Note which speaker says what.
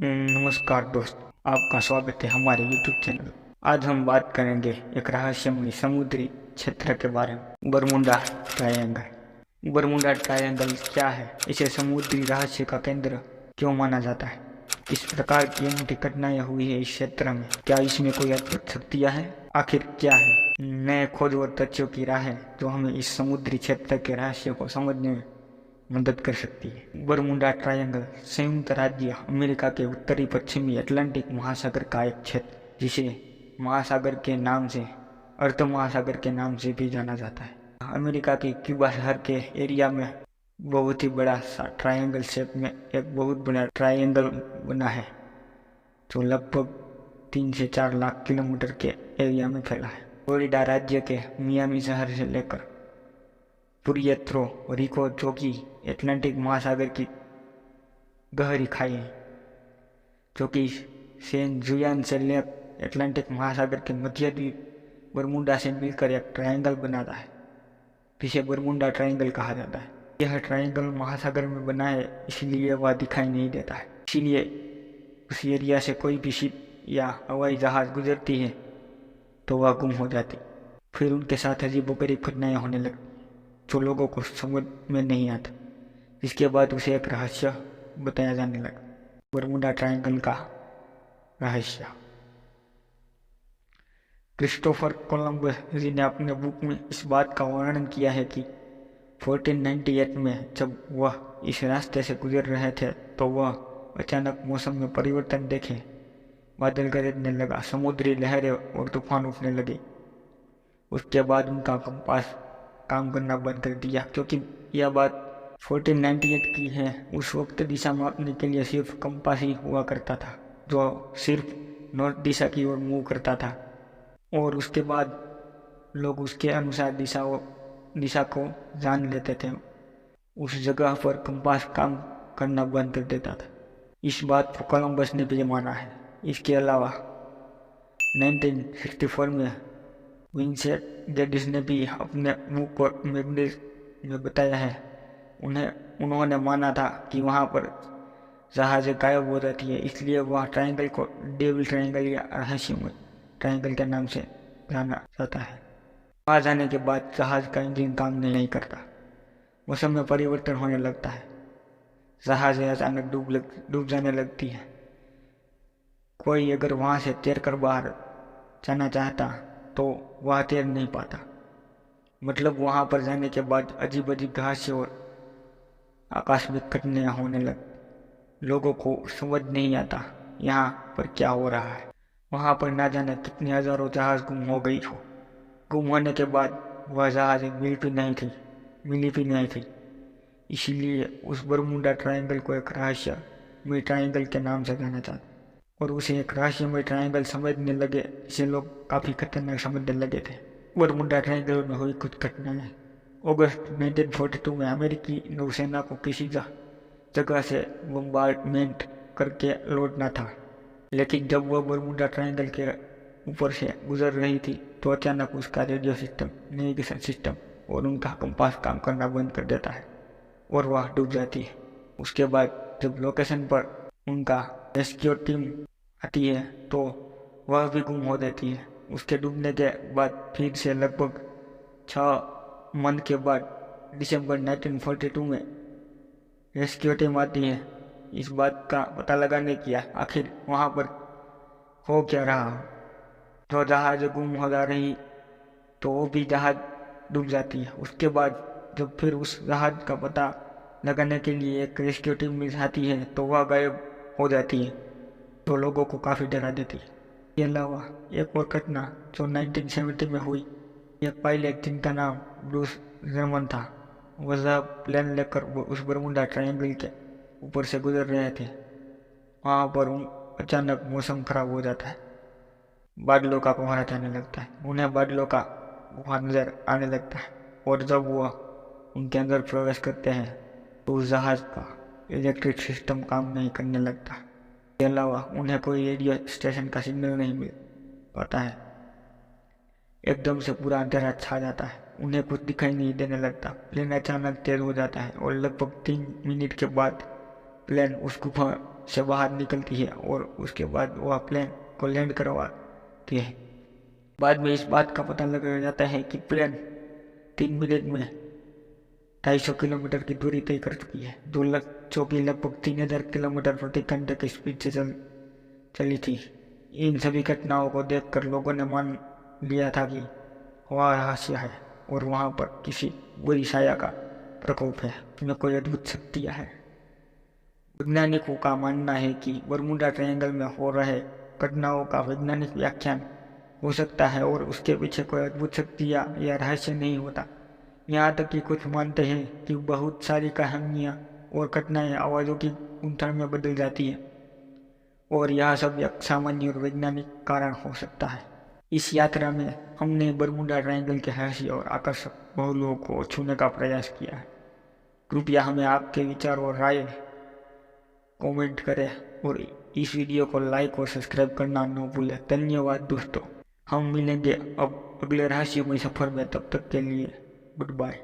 Speaker 1: नमस्कार दोस्त, आपका स्वागत है हमारे YouTube चैनल। आज हम बात करेंगे एक रहस्यमय समुद्री क्षेत्र के बारे में, बरमूडा ट्रायंगल। बरमूडा ट्रायंगल क्या है? इसे समुद्री रहस्य का केंद्र क्यों माना जाता है? किस प्रकार की अनूठी घटनाएं हुई है इस क्षेत्र में? क्या इसमें कोई अद्भुत शक्तियां हैं? आखिर क्या है? नए खोज और तथ्यों की राहें जो हमें इस समुद्री क्षेत्र के रहस्य को समझने में मदद कर सकती है। बरमूडा ट्रायंगल संयुक्त राज्य अमेरिका के उत्तरी पश्चिमी अटलांटिक महासागर का एक क्षेत्र, जिसे महासागर के नाम से अर्ध महासागर के नाम से भी जाना जाता है। अमेरिका के क्यूबा शहर के एरिया में बहुत ही बड़ा सा ट्रायंगल शेप में एक बहुत बड़ा ट्रायंगल बना है, जो लगभग 3 से 4 लाख किलोमीटर के एरिया में फैला है। फ्लोरिडा राज्य के मियामी शहर से लेकर पुरियत्रो रिको, जो कि अटलांटिक महासागर की गहरी खाई है, जो कि सेन जुयान से लेकर अटलांटिक महासागर के मध्य द्वीप बरमूडा से मिलकर एक ट्रायंगल बनाता है, जिसे बरमूडा ट्रायंगल कहा जाता है। यह ट्रायंगल महासागर में बना है, इसलिए वह दिखाई नहीं देता है। इसीलिए उस एरिया से कोई भी शिप या हवाई जहाज गुजरती है तो वह गुम हो जाती। फिर उनके साथ अजीबोगरीब घटनाएं होने लगती जो लोगों को समझ में नहीं आता। इसके बाद उसे एक रहस्य बताया जाने लगा, बरमूडा ट्रायंगल का रहस्य। क्रिस्टोफर कोलंबस जी ने अपने बुक में इस बात का वर्णन किया है कि 1498 में जब वह इस रास्ते से गुजर रहे थे तो वह अचानक मौसम में परिवर्तन देखे। बादल गरजने लगा, समुद्री लहरें और तूफान उठने लगे। उसके बाद उनका कंपास काम करना बंद कर दिया, क्योंकि यह बात 1498 की है। उस वक्त दिशा मापने के लिए सिर्फ कंपास ही हुआ करता था, जो सिर्फ नॉर्थ दिशा की ओर मूव करता था, और उसके बाद लोग उसके अनुसार दिशा को जान लेते थे। उस जगह पर कंपास काम करना बंद कर देता था। इस बात को कोलंबस ने भी माना है। इसके अलावा 1964 में विंसेंट गेडिस ने भी अपने बुक और मैगजीन में बताया है। उन्होंने माना था कि वहाँ पर जहाज़ें गायब हो जाती है, इसलिए वह ट्रायंगल को डेविल ट्रायंगल या रहस्यमय ट्रायंगल के नाम से जाना जाता है। वहाँ जाने के बाद जहाज़ का इंजन काम नहीं करता, मौसम में परिवर्तन होने लगता है, जहाज़ें अचानक डूब जाने लगती है। कोई अगर वहाँ से तैर कर बाहर जाना चाहता तो वह तैर नहीं पाता। मतलब वहाँ पर जाने के बाद अजीब अजीब रहस्य और आकस्मिक घटनाएं होने लग। लोगों को समझ नहीं आता यहाँ पर क्या हो रहा है। वहाँ पर ना जाने कितने हजारों जहाज गुम हो गई हो। गुम होने के बाद वह जहाज मिली भी नहीं थी। इसीलिए उस बरमूडा ट्रायंगल को एक रहस्यमय ट्रायंगल के नाम से जाना जाता, और उसे एक रहस्यमय ट्रायंगल समझने लगे, इसे लोग काफ़ी खतरनाक समझने लगे थे। बरमूडा ट्रायंगल में हुई कुछ घटनाएं। अगस्त 1942 में अमेरिकी नौसेना को किसी जगह से बम्बार्डमेंट करके लौटना था, लेकिन जब वह बरमूडा ट्रायंगल के ऊपर से गुजर रही थी तो अचानक उसका रेडियो सिस्टम, नेविगेशन सिस्टम और उनका कंपास काम करना बंद कर देता है और वह डूब जाती है। उसके बाद जब लोकेशन पर उनका रेस्क्यू टीम आती है तो वह भी गुम हो जाती है। उसके डूबने के बाद फिर से लगभग 6 मंथ के बाद दिसंबर 1942 में रेस्क्यू टीम आती है, इस बात का पता लगाने की आखिर वहाँ पर हो क्या रहा। जो जहाज गुम हो जा रही तो वो भी जहाज डूब जाती है। उसके बाद जब फिर उस जहाज का पता लगाने के लिए एक रेस्क्यू टीम मिल जाती है तो वह गायब हो जाती है, तो लोगों को काफ़ी डरा देती है। इसके अलावा एक और घटना जो 1970 में हुई, एक पायलट जिनका नाम ब्रूस रेमन था, वह प्लेन लेकर उस बरमूडा ट्रायंगल के ऊपर से गुजर रहे थे। वहाँ पर अचानक मौसम खराब हो जाता है, बादलों का कोहरा जाने लगता है, उन्हें बादलों का गुफा नजर आने लगता है, और जब वह उनके अंदर प्रवेश करते हैं तो उस जहाज का इलेक्ट्रिक सिस्टम काम नहीं करने लगता। इसके अलावा उन्हें कोई रेडियो स्टेशन का सिग्नल नहीं मिल पाता है। एकदम से पूरा अंधेरा छा जाता है, उन्हें कुछ दिखाई नहीं देने लगता। प्लेन अचानक तेज हो जाता है और लगभग 3 मिनट के बाद प्लेन उस गुफा से बाहर निकलती है और उसके बाद वह प्लेन को लैंड करवाती है। बाद में इस बात का पता लगाया जाता है कि प्लेन 3 मिनट में 250 किलोमीटर की दूरी तय कर चुकी है, जो कि लगभग 3000 किलोमीटर प्रति घंटे की स्पीड से चली थी। इन सभी घटनाओं को देखकर लोगों ने मान लिया था कि वह रहस्य है और वहाँ पर किसी बुरी साया का प्रकोप है, उसमें कोई अद्भुत शक्तियाँ है। वैज्ञानिकों का मानना है कि बरमूडा ट्रायंगल में हो रहे घटनाओं का वैज्ञानिक व्याख्यान हो सकता है और उसके पीछे कोई अद्भुत शक्तियाँ या रहस्य नहीं होता। यहाँ तक कि कुछ मानते हैं कि बहुत सारी कहानियाँ और घटनाएं आवाज़ों की गूंजन में बदल जाती हैं और यह सब एक सामान्य और वैज्ञानिक कारण हो सकता है। इस यात्रा में हमने बरमूडा ट्रायंगल के रहस्य और आकर्षक पहलुओं को छूने का प्रयास किया है। कृपया हमें आपके विचार और राय कमेंट करें और इस वीडियो को लाइक और सब्सक्राइब करना न भूलें। धन्यवाद दोस्तों, हम मिलेंगे अब अगले रहस्यमय सफर में, तब तक के लिए गुड बाय।